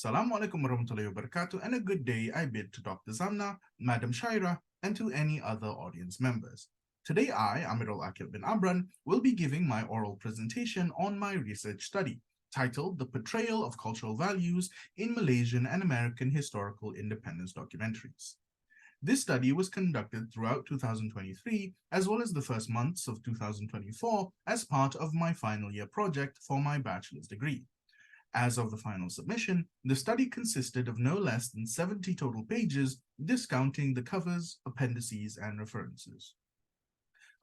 Assalamu alaikum warahmatullahi wabarakatuh, and a good day I bid to Dr. Zamna, Madam Shaira, and to any other audience members. Today I, Amirul Aqil bin Amran, will be giving my oral presentation on my research study, titled The Portrayal of Cultural Values in Malaysian and American Historical Independence Documentaries. This study was conducted throughout 2023, as well as the first months of 2024, as part of my final year project for my bachelor's degree. As of the final submission, the study consisted of no less than 70 total pages, discounting the covers, appendices, and references.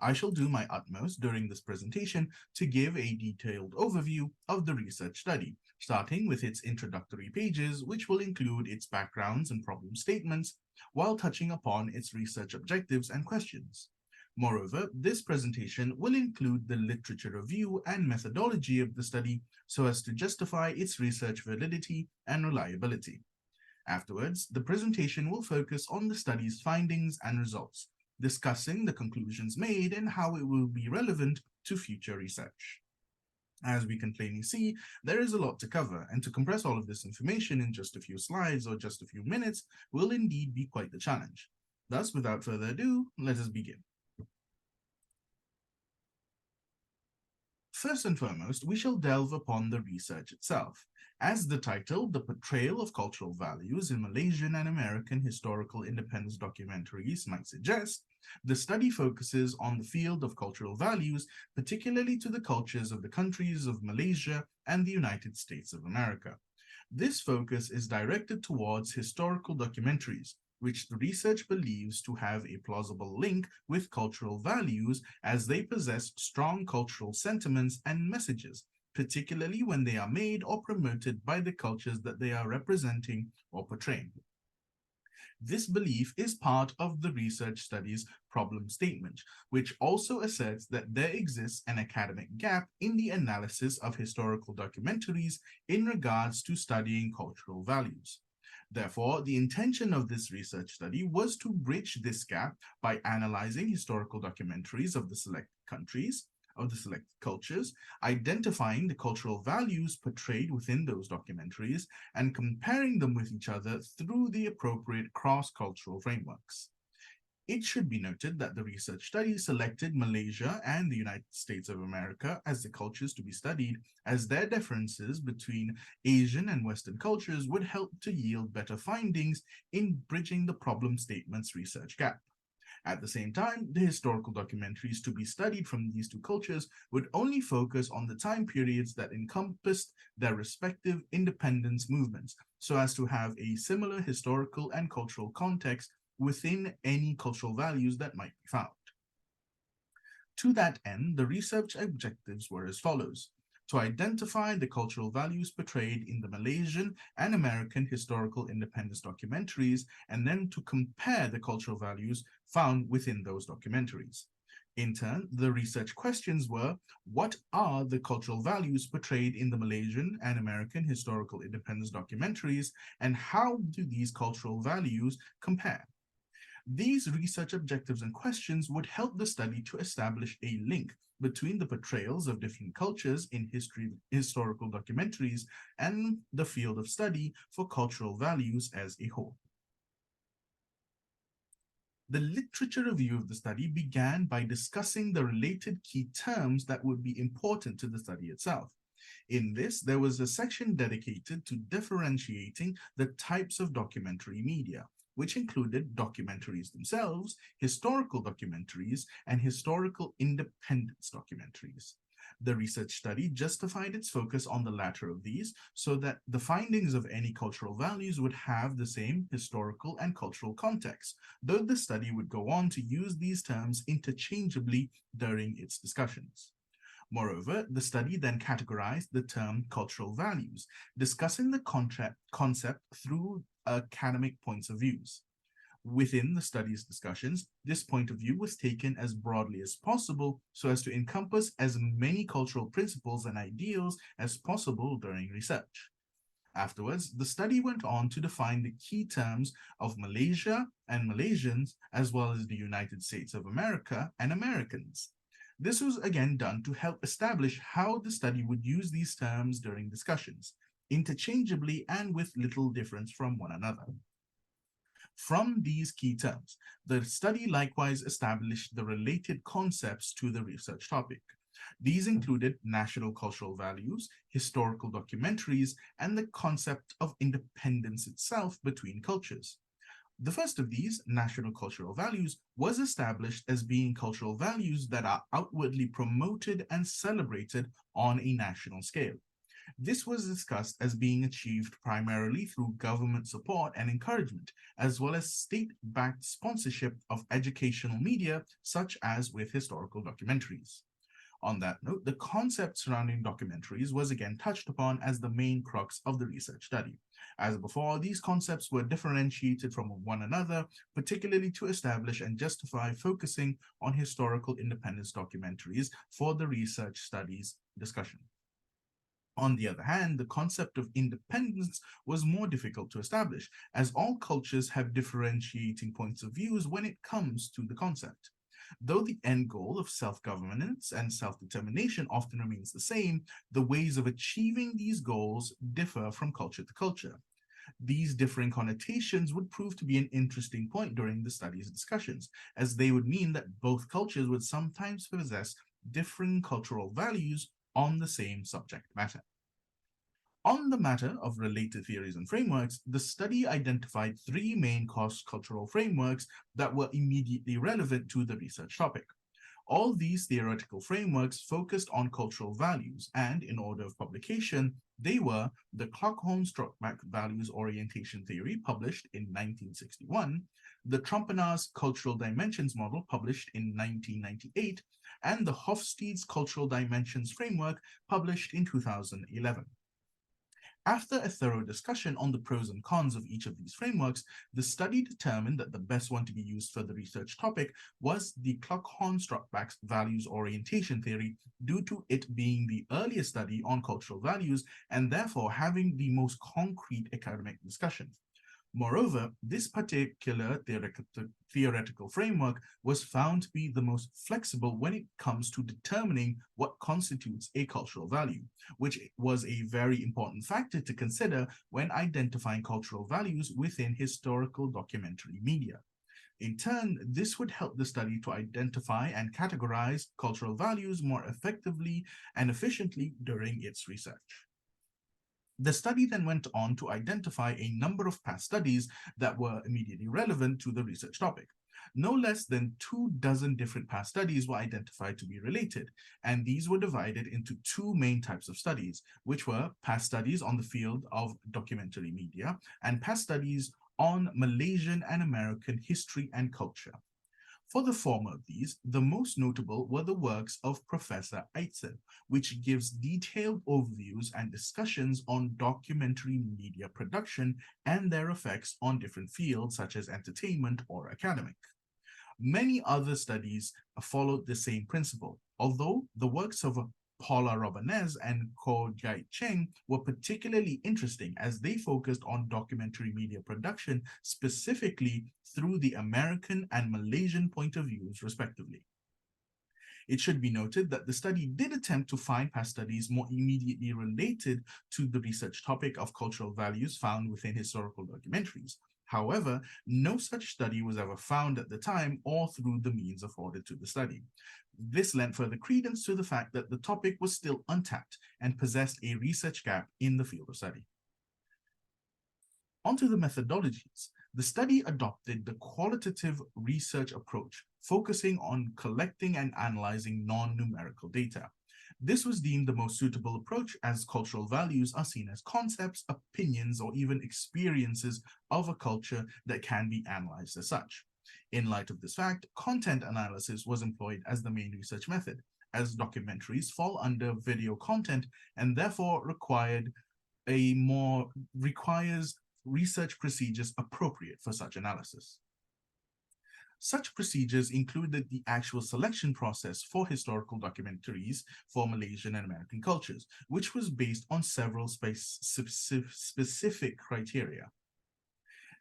I shall do my utmost during this presentation to give a detailed overview of the research study, starting with its introductory pages, which will include its backgrounds and problem statements, while touching upon its research objectives and questions. Moreover, this presentation will include the literature review and methodology of the study so as to justify its research validity and reliability. Afterwards, the presentation will focus on the study's findings and results, discussing the conclusions made and how it will be relevant to future research. As we can plainly see, there is a lot to cover, and to compress all of this information in just a few slides or just a few minutes will indeed be quite the challenge. Thus, without further ado, let us begin. First and foremost, we shall delve upon the research itself. As the title, The Portrayal of Cultural Values in Malaysian and American Historical Independence Documentaries might suggest, the study focuses on the field of cultural values, particularly to the cultures of the countries of Malaysia and the United States of America. This focus is directed towards historical documentaries, which the research believes to have a plausible link with cultural values as they possess strong cultural sentiments and messages, particularly when they are made or promoted by the cultures that they are representing or portraying. This belief is part of the research study's problem statement, which also asserts that there exists an academic gap in the analysis of historical documentaries in regards to studying cultural values. Therefore, the intention of this research study was to bridge this gap by analyzing historical documentaries of the select countries, of the select cultures, identifying the cultural values portrayed within those documentaries, and comparing them with each other through the appropriate cross-cultural frameworks. It should be noted that the research study selected Malaysia and the United States of America as the cultures to be studied, as their differences between Asian and Western cultures would help to yield better findings in bridging the problem statement's research gap. At the same time, the historical documentaries to be studied from these two cultures would only focus on the time periods that encompassed their respective independence movements, so as to have a similar historical and cultural context within any cultural values that might be found. To that end, the research objectives were as follows: to identify the cultural values portrayed in the Malaysian and American historical independence documentaries, and then to compare the cultural values found within those documentaries. In turn, the research questions were: what are the cultural values portrayed in the Malaysian and American historical independence documentaries, and how do these cultural values compare? These research objectives and questions would help the study to establish a link between the portrayals of different cultures in historical documentaries and the field of study for cultural values as a whole. The literature review of the study began by discussing the related key terms that would be important to the study itself. In this, there was a section dedicated to differentiating the types of documentary media, which included documentaries themselves, historical documentaries, and historical independence documentaries. The research study justified its focus on the latter of these so that the findings of any cultural values would have the same historical and cultural context, though the study would go on to use these terms interchangeably during its discussions. Moreover, the study then categorized the term cultural values, discussing the concept through academic points of views. Within the study's discussions, this point of view was taken as broadly as possible so as to encompass as many cultural principles and ideals as possible during research. Afterwards, the study went on to define the key terms of Malaysia and Malaysians, as well as the United States of America and Americans. This was again done to help establish how the study would use these terms during discussions. interchangeably and with little difference from one another. From these key terms, the study likewise established the related concepts to the research topic. These included national cultural values, historical documentaries, and the concept of independence itself between cultures. The first of these, national cultural values, was established as being cultural values that are outwardly promoted and celebrated on a national scale. This was discussed as being achieved primarily through government support and encouragement, as well as state-backed sponsorship of educational media, such as with historical documentaries. On that note, the concept surrounding documentaries was again touched upon as the main crux of the research study. As before, these concepts were differentiated from one another, particularly to establish and justify focusing on historical independence documentaries for the research studies discussion. On the other hand, the concept of independence was more difficult to establish, as all cultures have differentiating points of views when it comes to the concept. Though the end goal of self-governance and self-determination often remains the same, the ways of achieving these goals differ from culture to culture. These differing connotations would prove to be an interesting point during the study's discussions, as they would mean that both cultures would sometimes possess differing cultural values on the same subject matter. On the matter of related theories and frameworks, the study identified three main cross-cultural frameworks that were immediately relevant to the research topic. All these theoretical frameworks focused on cultural values, and in order of publication, they were the Kluckhohn-Struckback Values Orientation Theory, published in 1961, the Trompenaars Cultural Dimensions Model, published in 1998, and the Hofstede's Cultural Dimensions Framework, published in 2011. After a thorough discussion on the pros and cons of each of these frameworks, the study determined that the best one to be used for the research topic was the Kluckhohn-Struckback Values Orientation Theory, due to it being the earliest study on cultural values and therefore having the most concrete academic discussion. Moreover, this particular theoretical framework was found to be the most flexible when it comes to determining what constitutes a cultural value, which was a very important factor to consider when identifying cultural values within historical documentary media. In turn, this would help the study to identify and categorize cultural values more effectively and efficiently during its research. The study then went on to identify a number of past studies that were immediately relevant to the research topic. No less than 24 different past studies were identified to be related, and these were divided into two main types of studies, which were past studies on the field of documentary media and past studies on Malaysian and American history and culture. For the former of these, the most notable were the works of Professor Aqil, which gives detailed overviews and discussions on documentary media production and their effects on different fields such as entertainment or academic. Many other studies followed the same principle, although the works of Paula Robanez and Ko Jai Cheng were particularly interesting as they focused on documentary media production specifically through the American and Malaysian point of views, respectively. It should be noted that the study did attempt to find past studies more immediately related to the research topic of cultural values found within historical documentaries. However, no such study was ever found at the time or through the means afforded to the study. This lent further credence to the fact that the topic was still untapped and possessed a research gap in the field of study. Onto the methodologies. The study adopted the qualitative research approach, focusing on collecting and analyzing non-numerical data. This was deemed the most suitable approach as cultural values are seen as concepts, opinions, or even experiences of a culture that can be analyzed as such. In light of this fact, content analysis was employed as the main research method, as documentaries fall under video content and therefore requires research procedures appropriate for such analysis. Such procedures included the actual selection process for historical documentaries for Malaysian and American cultures, which was based on several specific criteria.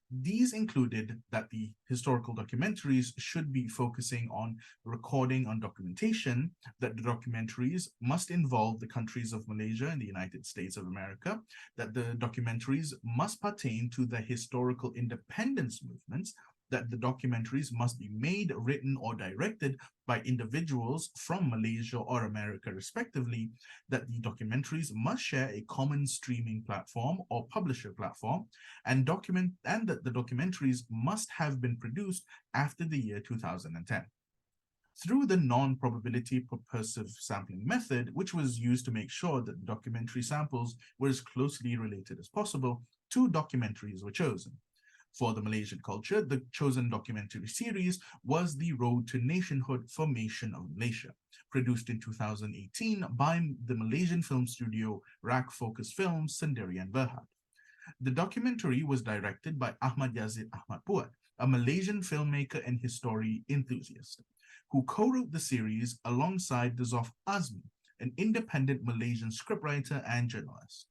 These included that the historical documentaries should be focusing on recording on documentation, that the documentaries must involve the countries of Malaysia and the United States of America, that the documentaries must pertain to the historical independence movements, that the documentaries must be made, written, or directed by individuals from Malaysia or America, respectively, that the documentaries must share a common streaming platform or publisher platform, and that the documentaries must have been produced after the year 2010. Through the non-probability purposive sampling method, which was used to make sure that the documentary samples were as closely related as possible, two documentaries were chosen. For the Malaysian culture, the chosen documentary series was The Road to Nationhood Formation of Malaysia, produced in 2018 by the Malaysian film studio Rack Focus Films, Sendiri and Berhad. The documentary was directed by Ahmad Yazid Ahmad Puat, a Malaysian filmmaker and history enthusiast, who co-wrote the series alongside Zof Azmi, an independent Malaysian scriptwriter and journalist.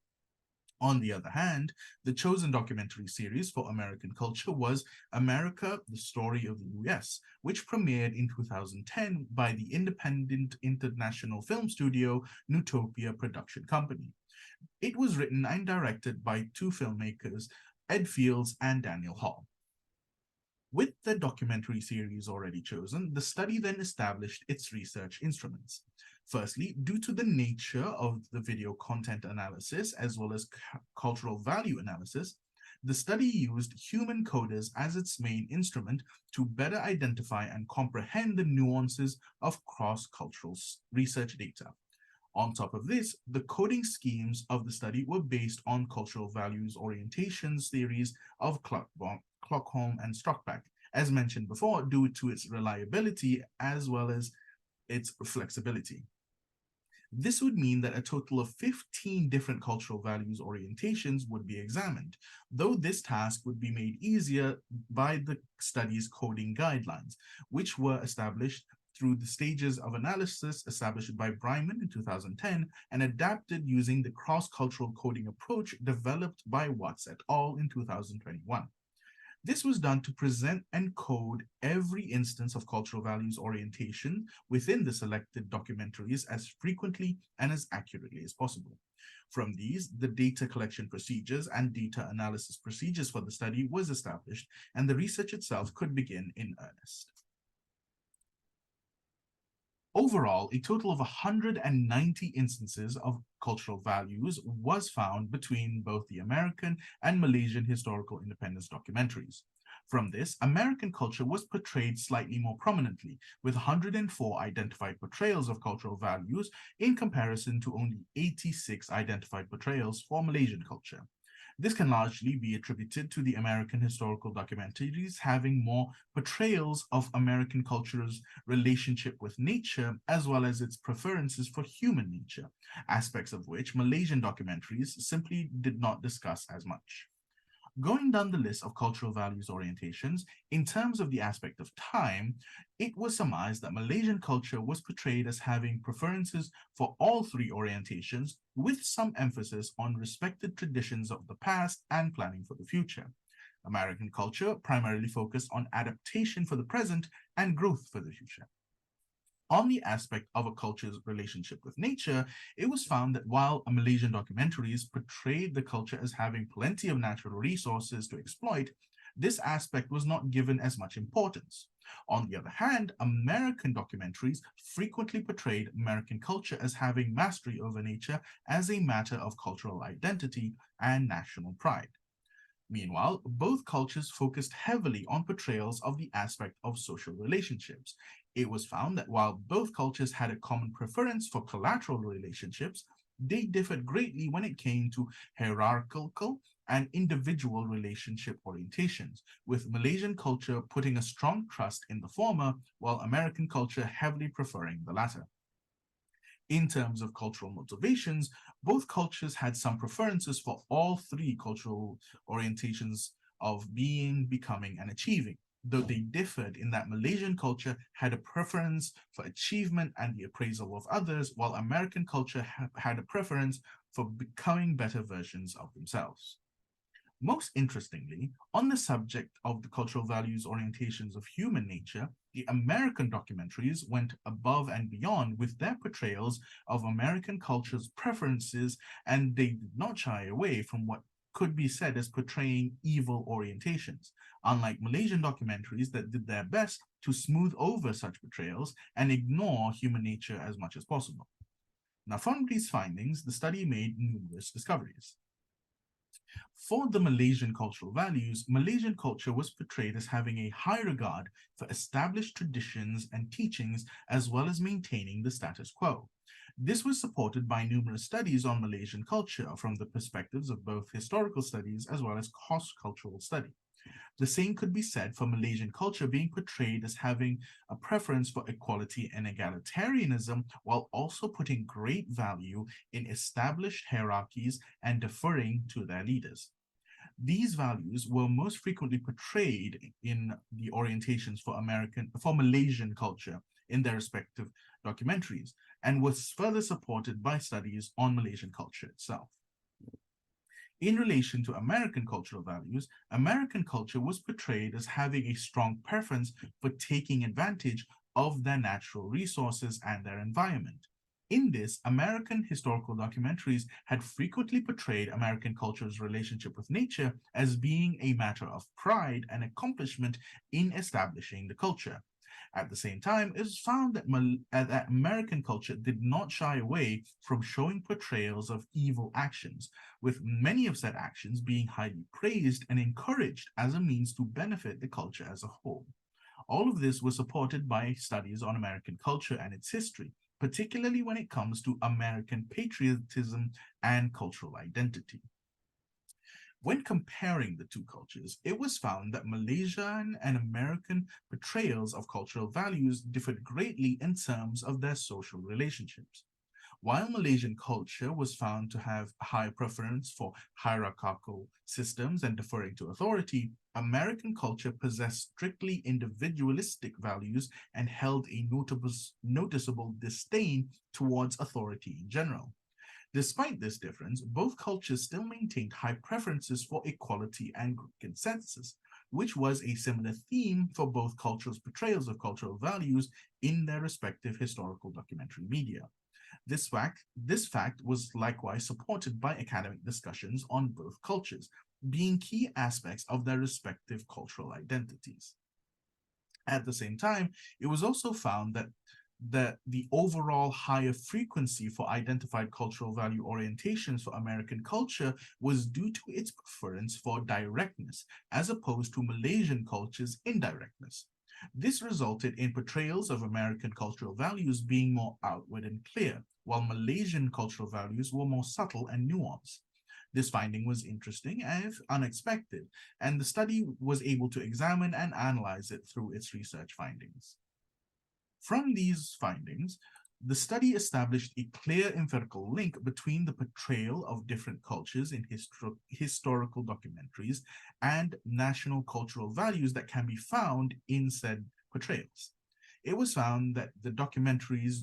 On the other hand, the chosen documentary series for American culture was America, the Story of the US, which premiered in 2010 by the independent international film studio Newtopia Production Company. It was written and directed by two filmmakers, Ed Fields and Daniel Hall. With the documentary series already chosen, the study then established its research instruments. Firstly, due to the nature of the video content analysis as well as cultural value analysis, the study used human coders as its main instrument to better identify and comprehend the nuances of cross-cultural research data. On top of this, the coding schemes of the study were based on cultural values orientations theories of Clockholm and Stockback, as mentioned before, due to its reliability as well as its flexibility. This would mean that a total of 15 different cultural values orientations would be examined, though this task would be made easier by the study's coding guidelines, which were established through the stages of analysis established by Bryman in 2010 and adapted using the cross-cultural coding approach developed by Watts et al. In 2021. This was done to present and code every instance of cultural values orientation within the selected documentaries as frequently and as accurately as possible. From these, the data collection procedures and data analysis procedures for the study was established, and the research itself could begin in earnest. Overall, a total of 190 instances of cultural values was found between both the American and Malaysian historical independence documentaries. From this, American culture was portrayed slightly more prominently, with 104 identified portrayals of cultural values in comparison to only 86 identified portrayals for Malaysian culture. This can largely be attributed to the American historical documentaries having more portrayals of American culture's relationship with nature, as well as its preferences for human nature, aspects of which Malaysian documentaries simply did not discuss as much. Going down the list of cultural values orientations, in terms of the aspect of time, it was surmised that Malaysian culture was portrayed as having preferences for all three orientations, with some emphasis on respected traditions of the past and planning for the future. American culture primarily focused on adaptation for the present and growth for the future. On the aspect of a culture's relationship with nature, it was found that while Malaysian documentaries portrayed the culture as having plenty of natural resources to exploit, this aspect was not given as much importance. On the other hand, American documentaries frequently portrayed American culture as having mastery over nature as a matter of cultural identity and national pride. Meanwhile, both cultures focused heavily on portrayals of the aspect of social relationships. It was found that while both cultures had a common preference for collateral relationships, they differed greatly when it came to hierarchical and individual relationship orientations, with Malaysian culture putting a strong trust in the former, while American culture heavily preferring the latter. In terms of cultural motivations, both cultures had some preferences for all three cultural orientations of being, becoming, and achieving, though they differed in that Malaysian culture had a preference for achievement and the appraisal of others, while American culture had a preference for becoming better versions of themselves. Most interestingly, on the subject of the cultural values orientations of human nature, the American documentaries went above and beyond with their portrayals of American culture's preferences, and they did not shy away from what could be said as portraying evil orientations, unlike Malaysian documentaries that did their best to smooth over such portrayals and ignore human nature as much as possible. Now, from these findings, the study made numerous discoveries. For the Malaysian cultural values, Malaysian culture was portrayed as having a high regard for established traditions and teachings, as well as maintaining the status quo. This was supported by numerous studies on Malaysian culture from the perspectives of both historical studies as well as cross-cultural study. The same could be said for Malaysian culture being portrayed as having a preference for equality and egalitarianism, while also putting great value in established hierarchies and deferring to their leaders. These values were most frequently portrayed in the orientations for Malaysian culture in their respective documentaries, and was further supported by studies on Malaysian culture itself. In relation to American cultural values, American culture was portrayed as having a strong preference for taking advantage of their natural resources and their environment. In this, American historical documentaries had frequently portrayed American culture's relationship with nature as being a matter of pride and accomplishment in establishing the culture. At the same time, it was found that American culture did not shy away from showing portrayals of evil actions, with many of said actions being highly praised and encouraged as a means to benefit the culture as a whole. All of this was supported by studies on American culture and its history, particularly when it comes to American patriotism and cultural identity. When comparing the two cultures, it was found that Malaysian and American portrayals of cultural values differed greatly in terms of their social relationships. While Malaysian culture was found to have a high preference for hierarchical systems and deferring to authority, American culture possessed strictly individualistic values and held a noticeable disdain towards authority in general. Despite this difference, both cultures still maintained high preferences for equality and group consensus, which was a similar theme for both cultures' portrayals of cultural values in their respective historical documentary media. This fact was likewise supported by academic discussions on both cultures, being key aspects of their respective cultural identities. At the same time, it was also found that the overall higher frequency for identified cultural value orientations for American culture was due to its preference for directness, as opposed to Malaysian culture's indirectness. This resulted in portrayals of American cultural values being more outward and clear, while Malaysian cultural values were more subtle and nuanced. This finding was interesting and unexpected, and the study was able to examine and analyze it through its research findings. From these findings, the study established a clear empirical link between the portrayal of different cultures in historical documentaries and national cultural values that can be found in said portrayals. It was found that documentaries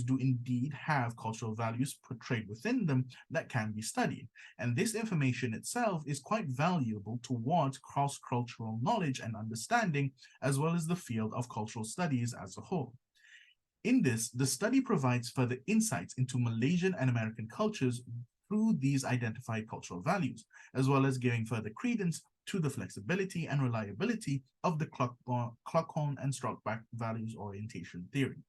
do indeed have cultural values portrayed within them that can be studied, and this information itself is quite valuable towards cross-cultural knowledge and understanding, as well as the field of cultural studies as a whole. In this, the study provides further insights into Malaysian and American cultures through these identified cultural values, as well as giving further credence to the flexibility and reliability of the Kluckhohn and Strockback values orientation theory.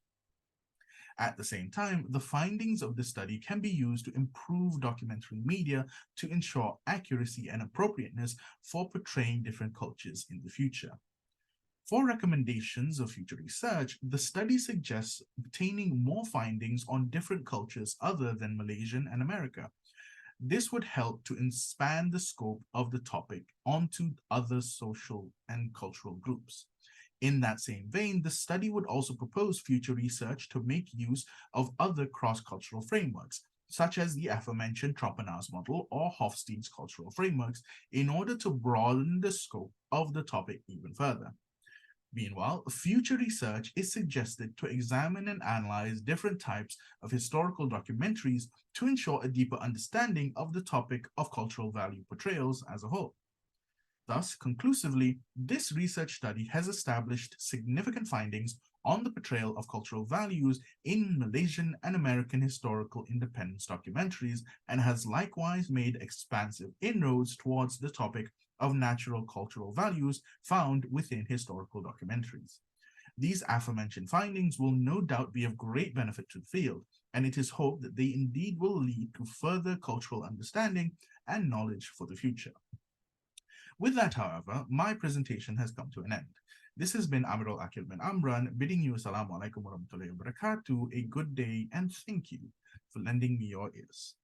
At the same time, the findings of the study can be used to improve documentary media to ensure accuracy and appropriateness for portraying different cultures in the future. For recommendations of future research, the study suggests obtaining more findings on different cultures other than Malaysian and America. This would help to expand the scope of the topic onto other social and cultural groups. In that same vein, the study would also propose future research to make use of other cross-cultural frameworks, such as the aforementioned Troppenhaus model or Hofstede's cultural frameworks, in order to broaden the scope of the topic even further. Meanwhile, future research is suggested to examine and analyze different types of historical documentaries to ensure a deeper understanding of the topic of cultural value portrayals as a whole. Thus, conclusively, this research study has established significant findings on the portrayal of cultural values in Malaysian and American historical independence documentaries and has likewise made expansive inroads towards the topic of natural cultural values found within historical documentaries. These aforementioned findings will no doubt be of great benefit to the field, and it is hoped that they indeed will lead to further cultural understanding and knowledge for the future. With that, however, my presentation has come to an end. This has been Amirul Aqil bin Amran bidding you Assalamu alaikum warahmatullahi wabarakatuh, a good day, and thank you for lending me your ears.